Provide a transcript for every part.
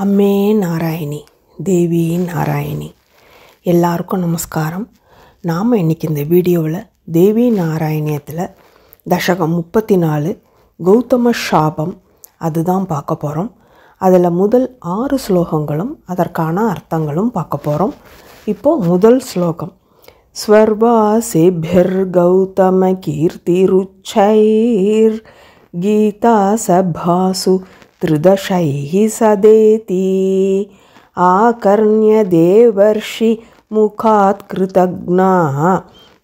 அம்மே நாராயணி, தேவி நாராயணி, எல்லாருக்கும் நமஸ்காரம். நாம் இன்றைக்கி இந்த வீடியோவில் தேவி நாராயணியத்தில் தசகம் 34 கௌதம சாபம் அதுதான் பார்க்க போகிறோம். அதில் முதல் 6 ஸ்லோகங்களும் அதற்கான அர்த்தங்களும் பார்க்க போகிறோம். இப்போது முதல் ஸ்லோகம். ஸ்வர்வாசிபிர் கௌதம கீர்த்திருச்சைர் கீதா சபாசு त्रिदशैः सदेति आकर्ण्य देवर्षि मुखात् कृतज्ञा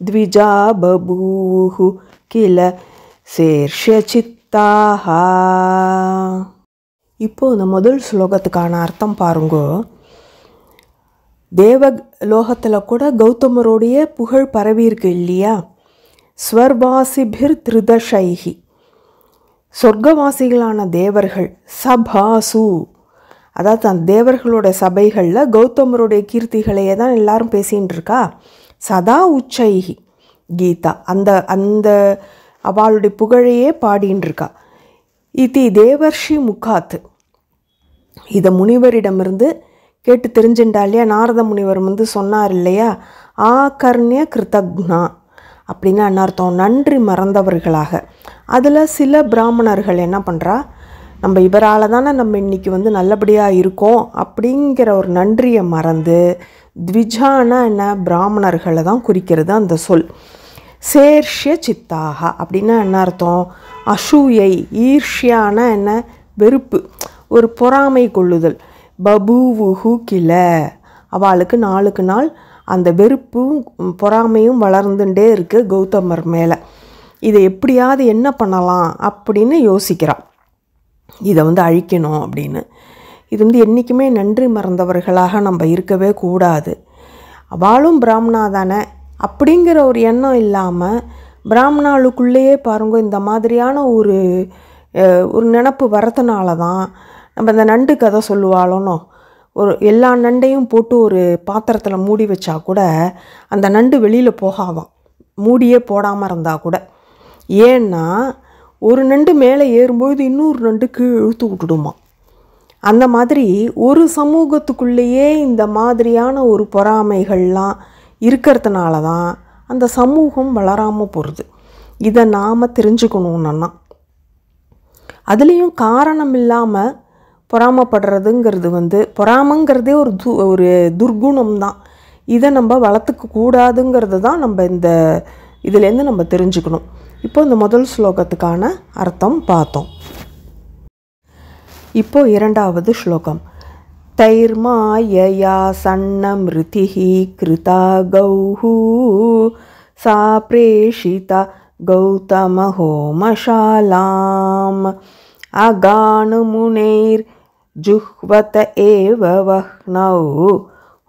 द्विजा बभूवुः किल சேர்ஷ்யசித்தாக. இப்போது இந்த முதல் ஸ்லோகத்துக்கான அர்த்தம் பாருங்கோ. தேவலோகத்தில் கூட கௌதமருடைய புகழ் பரவி இருக்கு இல்லையா? ஸ்வர்வாசிபிர் த்ரிதஷைஹி, சொர்க்கவாசிகளான தேவர்கள், சபாசு, அதாவது அந்த தேவர்களோட சபைகளில் கௌதமருடைய கீர்த்திகளையே தான் எல்லாரும் பேசிகிட்டு இருக்கா. சதா உச்சைகி கீதா, அந்த அவளுடைய புகழையே பாடின்னு இருக்கா. இதி தேவர்ஷி முகாத், இதை முனிவரிடமிருந்து கேட்டு தெரிஞ்சுட்டா இல்லையா? நாரத முனிவர் சொன்னார் இல்லையா? ஆகர்ணிய கிருதக்னா அப்படின்னா என்ன அர்த்தம்? நன்றி மறந்தவர்களாக. அதில் சில பிராமணர்கள் என்ன பண்ணுறா, நம்ம இவரால் தானே நம்ம இன்றைக்கி நல்லபடியாக இருக்கோம் அப்படிங்கிற ஒரு நன்றியை மறந்து, த்விஜான என்ன, பிராமணர்களை தான் குறிக்கிறது அந்த சொல். சேர்ஷ்ய சித்தாக அப்படின்னா என்ன அர்த்தம்? அசூயை, ஈர்ஷ்யான என்ன, வெறுப்பு, ஒரு பொறாமை கொள்ளுதல். பபூவுஹு கில, அவளுக்கு நாளுக்கு நாள் அந்த வெறுப்பும் பொறாமையும் வளர்ந்துட்டே இருக்குது கௌதமர் மேலே. இதை எப்படியாவது என்ன பண்ணலாம் அப்படின்னு யோசிக்கிறான். இதை அழிக்கணும் அப்படின்னு. இது என்றைக்குமே நன்றி மறந்தவர்களாக நம்ம இருக்கவே கூடாது. அவளும் பிராமணா தானே அப்படிங்கிற ஒரு எண்ணம் இல்லாமல், பிராமணாளுக்குள்ளேயே பாருங்க இந்த மாதிரியான ஒரு நினப்பு வரதுனால தான் நம்ம இந்த நண்டு கதை சொல்லுவாளோனோ. ஒரு எல்லா நண்டையும் போட்டு ஒரு பாத்திரத்தில் மூடி வச்சா கூட அந்த நண்டு வெளியில் போகாதான், மூடியே போடாமல் இருந்தால் கூட. ஏன்னா ஒரு நண்டு மேலே ஏறும்போது இன்னொரு நண்டு கீழே இழுத்து விட்டுடுமா. அந்த மாதிரி ஒரு சமூகத்துக்குள்ளேயே இந்த மாதிரியான ஒரு பொறாமைகள்லாம் இருக்கிறதுனால தான் அந்த சமூகம் வளராமல் போகிறது. இதை நாம் தெரிஞ்சுக்கணுன்னா, அதுலேயும் காரணம் இல்லாமல் பொறாமப்படுறதுங்கிறது பொறாமங்கிறதே ஒரு துர்குணம் தான். இதை நம்ம வளர்த்துக்க கூடாதுங்கிறது தான் நம்ம இந்த இதுலேருந்து நம்ம தெரிஞ்சுக்கணும். இப்போ இந்த முதல் ஸ்லோகத்துக்கான அர்த்தம் பார்த்தோம். இப்போ இரண்டாவது ஸ்லோகம். தைர்மாயயா சன்னமிருதிஹி கிருதா கௌஹு சா பிரேஷிதா கௌதம ஹோமசாலாம் அகானுமுனைர் ஜுஹ்வத ஏவ வஹ்னௌ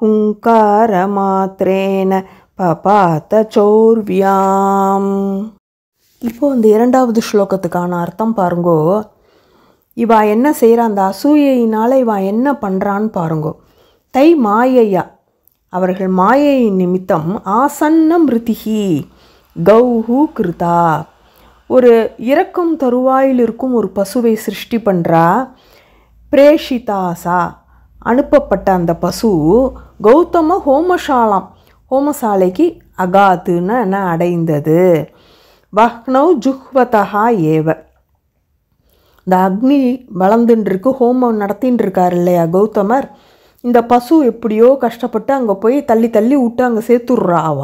ஹுங்கார மாத்ரேன பபாத சோர்வியாம். இப்போது இந்த இரண்டாவது ஸ்லோகத்துக்கான அர்த்தம் பாருங்கோ. இவா என்ன செய்கிறா, அந்த அசூயையினால் இவா என்ன பண்ணுறான்னு பாருங்கோ. தை மாயையா, அவர்கள் மாயையின் நிமித்தம் ஆசன்னம் ரிதிஹி கௌஹு கிருதா, ஒரு இறக்கும் தருவாயில் இருக்கும் ஒரு பசுவை சிருஷ்டி பண்ணுறா. பிரேஷிதாசா, அனுப்பப்பட்ட அந்த பசு கௌதம ஹோமசாலாம், ஹோமசாலைக்கு அகாத்துன்னு என்ன அடைந்தது. வஹ்னௌ ஜுஹ்வதா ஏவ, இந்த அக்னி வளர்ந்துட்டுருக்கு, ஹோமம் நடத்தின்னு இருக்கார் இல்லையா கௌதமர். இந்த பசு எப்படியோ கஷ்டப்பட்டு அங்கே போய் தள்ளி தள்ளி விட்டு அங்கே சேர்த்துட்றா அவ.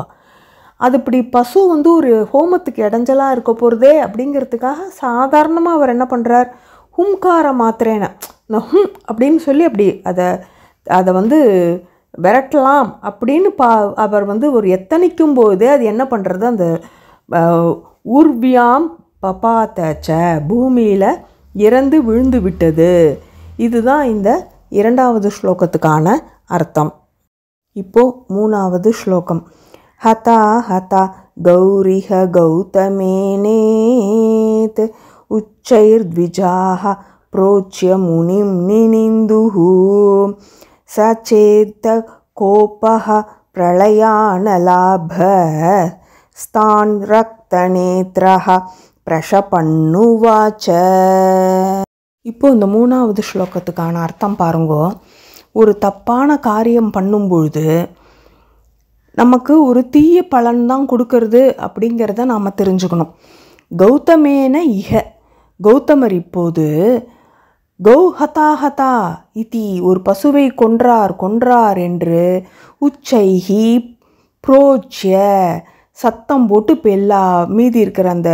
அது இப்படி பசு ஒரு ஹோமத்துக்கு இடைஞ்சலாக இருக்க போகிறதே அப்படிங்கிறதுக்காக சாதாரணமாக அவர் என்ன பண்ணுறார், ஹும்கார மாத்திரேன, இந்த ஹும் அப்படின்னு சொல்லி அப்படி அதை விரட்டலாம் அப்படின்னு அவர் ஒரு எத்தனைக்கும் போதே அது என்ன பண்ணுறது, அந்த ஊர்வியாம் பபாத்தச்ச, பூமியில் இறந்து விழுந்து விட்டது. இதுதான் இந்த இரண்டாவது ஸ்லோகத்துக்கான அர்த்தம். இப்போது மூணாவது ஸ்லோகம். ஹதா ஹதா கௌரிஹ கௌதமேனேத் உச்சைர் த்விஜாஹ ப்ரோச்ய முனிம் நினிந்துஹு சச்சேத்த கோபஹ பிரளயானலாப ஸ்தான் ரக்தநேத்ரஹ பிரஷபன்னுவாச்ச. இப்போ இந்த 3வது ஸ்லோகத்துக்கான அர்த்தம் பாருங்கோ. ஒரு தப்பான காரியம் பண்ணும்பொழுது நமக்கு ஒரு தீய பலன்தான் கொடுக்கறது அப்படிங்கிறத நாம் தெரிஞ்சுக்கணும். கௌதமேன இக, கௌதமர் இப்போது கௌஹதாஹதா இதி, ஒரு பசுவை கொன்றார் என்று உச்சைஹி புரோச்ய, சத்தம் போட்டு இப்போ எல்லா மீதி இருக்கிற அந்த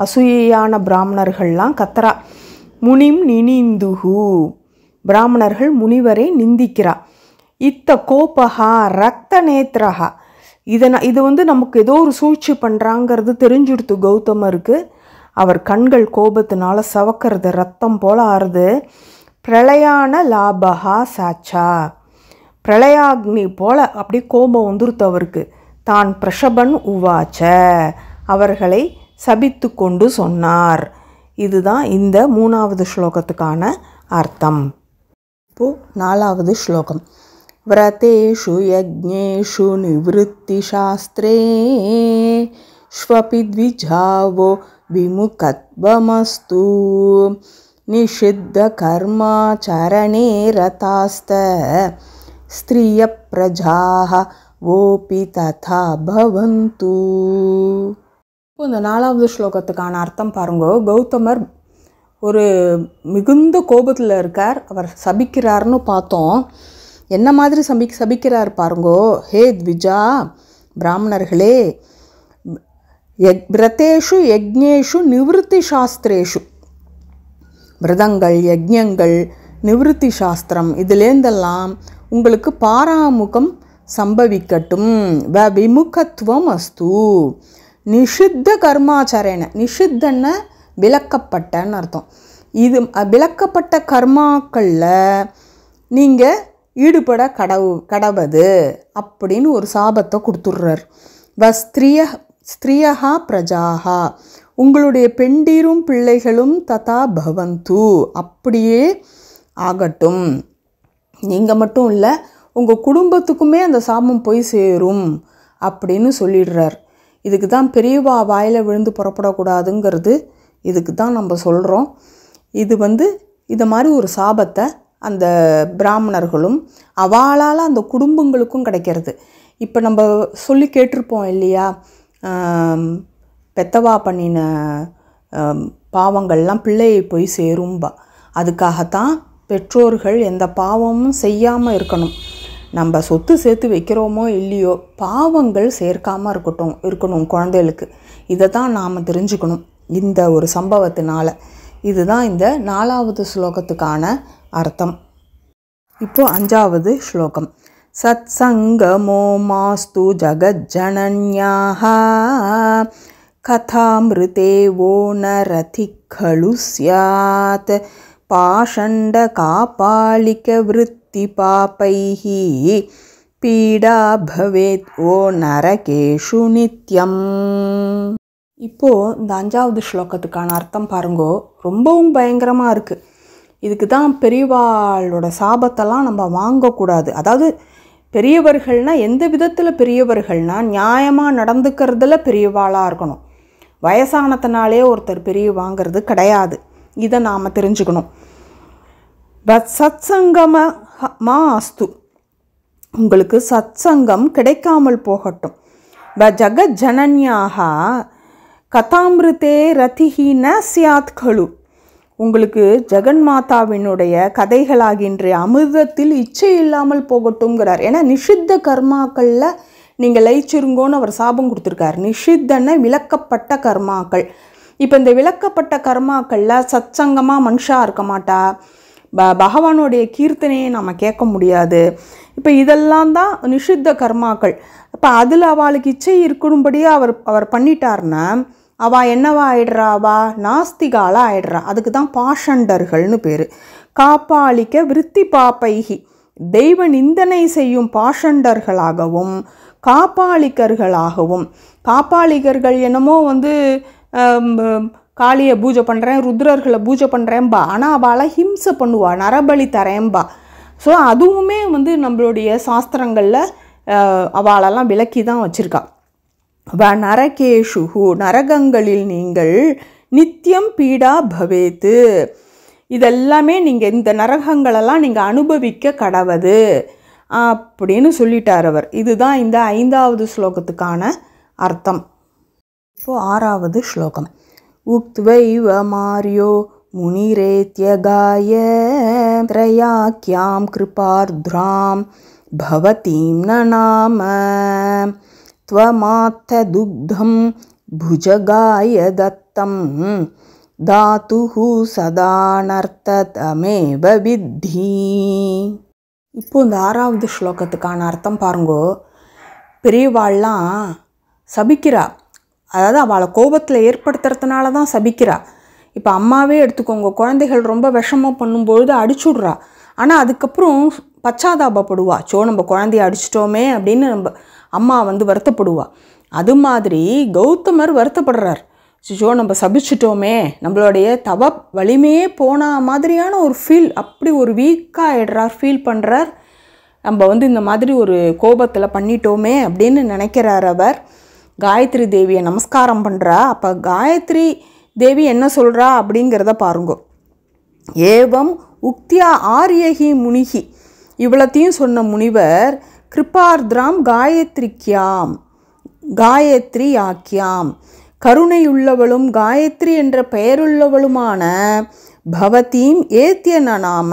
அசூயான பிராமணர்கள்லாம் கத்துறா. முனிம் நினிந்துஹு, பிராமணர்கள் முனிவரை நிந்திக்கிறா. இத்த கோபஹா ரக்த நேத்ரஹா, இது நமக்கு ஏதோ ஒரு சூழ்ச்சி பண்ணுறாங்கிறது தெரிஞ்சுடுத்து கௌதமருக்கு. அவர் கண்கள் கோபத்தினால சவக்கிறது, ரத்தம் போல ஆறுது. பிரளயான லாபஹா சாச்சா, பிரளயாக்னி போல அப்படி கோபம் வந்துருத்து அவருக்கு. தான் பிரஷபன் உவாச்ச, அவர்களை சபித்து கொண்டு சொன்னார். இதுதான் இந்த 3வது ஸ்லோகத்துக்கான அர்த்தம். இப்போது 4வது ஸ்லோகம். விரதேஷு யஜ்ஞேஷு நிவிருத்தி சாஸ்திரே ஸ்வபி த்விஜாவோ விமுகத்வமஸ்து நிஷித்த கர்மாச்சரணே ரதாஸ்த ஸ்திரிய பிரஜாஹ ஓபி ததா பவந்து. இப்போ இந்த 4வது ஸ்லோகத்துக்கான அர்த்தம் பாருங்கோ. கௌதமர் ஒரு மிகுந்த கோபத்தில் இருக்கார். அவர் சபிக்கிறார்னு பார்த்தோம். என்ன மாதிரி சபிக்கிறார் பாருங்கோ. ஹே த்விஜா, பிராமணர்களே, விரதேஷு யஜ்ஞேஷு நிவிருத்தி சாஸ்திரேஷு, விரதங்கள் யஜ்ஞங்கள் நிவிருத்தி சாஸ்திரம் இதுலேருந்தெல்லாம் உங்களுக்கு பாராமுகம் சம்பவிக்கட்டும். விமுகத்துவம் அஸ்து. நிஷித்த கர்மாச்சரண, நிஷித்தன விலக்கப்பட்டன்னு அர்த்தம். இது விலக்கப்பட்ட கர்மாக்களில் நீங்கள் ஈடுபட கடவது அப்படின்னு ஒரு சாபத்தை கொடுத்துட்றார். ஸ்திரியஹா பிரஜாஹா, உங்களுடைய பெண்டீரும் பிள்ளைகளும் ததா பவந்து, அப்படியே ஆகட்டும். நீங்கள் மட்டும் இல்லை, உங்கள் குடும்பத்துக்குமே அந்த சாபம் போய் சேரும் அப்படின்னு சொல்லிடுறார். இதுக்கு தான் பெரியவா வாயில் விழுந்து புறப்படக்கூடாதுங்கிறது இதுக்கு தான் நம்ம சொல்கிறோம். இது மாதிரி ஒரு சாபத்தை அந்த பிராமணர்களும் அவளால் அந்த குடும்பங்களுக்கும் கிடைக்கிறது. இப்போ நம்ம சொல்லி கேட்டிருப்போம் இல்லையா, பெத்தவா பண்ணின பாவங்கள்லாம் பிள்ளையை போய் சேரும்பா. அதுக்காகத்தான் பெற்றோர்கள் எந்த பாவமும் செய்யாமல் இருக்கணும். நம்ம சொத்து சேர்த்து வைக்கிறோமோ இல்லையோ, பாவங்கள் சேர்க்காமல் இருக்கணும் குழந்தைகளுக்கு. இதை தான் நாம் தெரிஞ்சுக்கணும் இந்த ஒரு சம்பவத்தினால. இதுதான் இந்த 4வது ஸ்லோகத்துக்கான அர்த்தம். இப்போ 5வது ஸ்லோகம். சத் சங்கமோ மாஸ்து ஜகஜ்ஜனன்யாஹ கதாமிருதே வோ நரதி கலு ஸ்யாத் பாஷண்ட காபாலிக விருத்தி பாபைஹி பீடா பவேத் ஓ நரகேஷு நித்யம். இப்போது இந்த 5வது ஸ்லோகத்துக்கான அர்த்தம் பாருங்கோ. ரொம்பவும் பயங்கரமாக இருக்குது. இதுக்கு தான் பெரியவாளோட சாபத்தெல்லாம் நம்ம வாங்கக்கூடாது. அதாவது பெரியவர்கள்னால் எந்த விதத்தில் பெரியவர்கள்னால் நியாயமாக நடந்துக்கிறதுல பெரியவாளாக இருக்கணும். வயசானத்தினாலே ஒருத்தர் பெரிய வாங்கிறது கிடையாது. இதை நாம் தெரிஞ்சுக்கணும். சத் சங்கமா அஸ்து, உங்களுக்கு சத் சங்கம் கிடைக்காமல் போகட்டும். ஜகத் ஜனன்யாக கதாமிருதே ரதிஹி ந சியாத் கலு, உங்களுக்கு ஜெகன்மாதாவினுடைய கதைகளாகின்ற அமிர்தத்தில் இச்சை இல்லாமல் போகட்டும்ங்கிறார். ஏன்னா நிஷித்த கர்மாக்களில் நீங்கள் லயிச்சிருங்கோன்னு அவர் சாபம் கொடுத்துருக்கார். நிஷித்தன விலக்கப்பட்ட கர்மாக்கள். இப்போ இந்த விலக்கப்பட்ட கர்மாக்களில் சத்சங்கமாக மனுஷா இருக்க மாட்டா, பகவானுடைய கீர்த்தனையை நம்ம கேட்க முடியாது. இப்போ இதெல்லாம் தான் நிஷித்த கர்மாக்கள். இப்போ அதில் அவளுக்கு இச்சை இருக்கணும்படியே அவர் பண்ணிட்டார்னா அவள் என்னவா ஆயிடுறா, அவள் நாஸ்திகாலாக ஆயிடுறா. அதுக்கு தான் பாஷண்டர்கள்னு பேர். காப்பாளிக்க விருத்தி பாப்பைகி, தெய்வ நிந்தனை செய்யும் பாஷண்டர்களாகவும் காப்பாளிகர்களாகவும். காப்பாளிகர்கள் என்னமோ காளியை பூஜை பண்ணுறேன், ருத்ரர்களை பூஜை பண்ணுறேன்பா, ஆனால் அவளை ஹிம்சை பண்ணுவா, நரபலி தரேன்பா. ஸோ அதுவுமே நம்மளுடைய சாஸ்திரங்களில் அவளெல்லாம் விளக்கி தான் வச்சுருக்கா. நரகேஷு, நரகங்களில் நீங்கள் நித்தியம் பீடா பவேத்து, இதெல்லாமே நீங்கள் இந்த நரகங்களெல்லாம் நீங்கள் அனுபவிக்க கடவது அப்படின்னு சொல்லிட்டார் அவர். இதுதான் இந்த 5வது ஸ்லோகத்துக்கான அர்த்தம். இப்போது 6வது ஸ்லோகம். உக்த்வைவ மார்யோ முனிரேத்யகாய த்ரயாக்யாம் கிருபார்த்ராம் பவதீம் நநாம த்வமாத்த துக்தம் புஜகாய தத்தம் தாத்துஹு சதானர்த்ததமேவ வித்தி. இப்போ இந்த 6வது ஸ்லோகத்துக்கான அர்த்தம் பாருங்கோ. பெரியவாள்லாம் சபிக்கிறா, அதாவது அவளை கோபத்தில் ஏற்படுத்துறதுனால தான் சபிக்கிறா. இப்போ அம்மாவே எடுத்துக்கோங்க, குழந்தைகள் ரொம்ப விஷமம் பண்ணும்பொழுது அடிச்சுடுறா. ஆனால் அதுக்கப்புறம் பச்சாதாபப்படுவா, நம்ம குழந்தைய அடிச்சிட்டோமே அப்படின்னு நம்ம அம்மா வருத்தப்படுவா. அது மாதிரி கௌதமர் வருத்தப்படுறார். நம்ம சபிச்சிட்டோமே, நம்மளுடைய தவ வலிமையே போன மாதிரியான ஒரு ஃபீல், அப்படி ஒரு வீக்காக ஆகிடுறார், ஃபீல் பண்ணுறார். நம்ம இந்த மாதிரி ஒரு கோபத்தில் பண்ணிட்டோமே அப்படின்னு நினைக்கிறார் அவர். காயத்ரி தேவியை நமஸ்காரம் பண்ணுறா. அப்போ காயத்ரி தேவி என்ன சொல்கிறா அப்படிங்கிறத பாருங்க. ஏவம் உக்தியா ஆரியகி முனிகி, இவ்வளத்தையும் சொன்ன முனிவர் கிருபார்த்ராம் காயத்ரிக்யாம் காயத்ரி யாக்கியாம், கருணையுள்ளவளும் காயத்ரி என்ற பெயருள்ளவளுமான பவதீம் ஏத்திய நாம,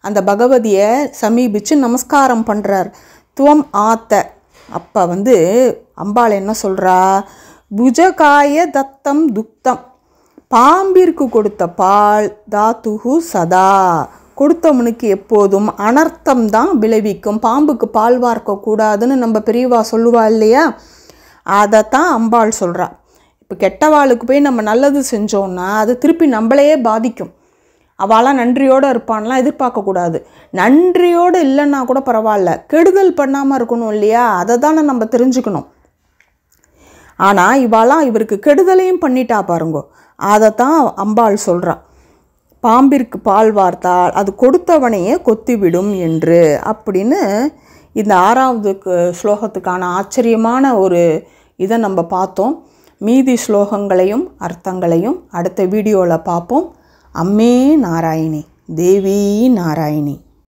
அந்த பகவதியை சமீபித்து நமஸ்காரம் பண்ணுறார். துவம் ஆத்த, அப்போ அம்பாள் என்ன சொல்கிறா, புஜகாய தத்தம் துக்தம், பாம்பிற்கு கொடுத்த பால், தாத்துஹு சதா, கொடுத்தவனுக்கு எப்போதும் அனர்த்தம் தான் விளைவிக்கும், பாம்புக்கு பால் வார்க்கக்கூடாதுன்னு நம்ம பெரியவா சொல்லுவா இல்லையா, அதைத்தான் அம்பாள் சொல்கிறா. இப்போ கெட்டவாளுக்கு போய் நம்ம நல்லது செஞ்சோன்னா அது திருப்பி நம்மளையே பாதிக்கும். அவளாம் நன்றியோடு இருப்பான்லாம் எதிர்பார்க்கக்கூடாது. நன்றியோடு இல்லைன்னா கூட பரவாயில்ல, கெடுதல் பண்ணாமல் இருக்கணும் இல்லையா, அதை தானே நம்ம தெரிஞ்சுக்கணும். ஆனால் இவாளாம் இவருக்கு கெடுதலையும் பண்ணிட்டா பாருங்கோ, அதைத்தான் அம்பாள் சொல்கிறான். பாம்பிற்கு பால் வார்த்தால் அது கொடுத்தவனையே கொத்திவிடும் என்று அப்படின்னு இந்த 6வது ஸ்லோகத்துக்கான ஆச்சரியமான ஒரு இதை நம்ம பார்த்தோம். மீதி ஸ்லோகங்களையும் அர்த்தங்களையும் அடுத்த வீடியோவில் பார்ப்போம். அம்மே நாராயணி, தேவி நாராயணி.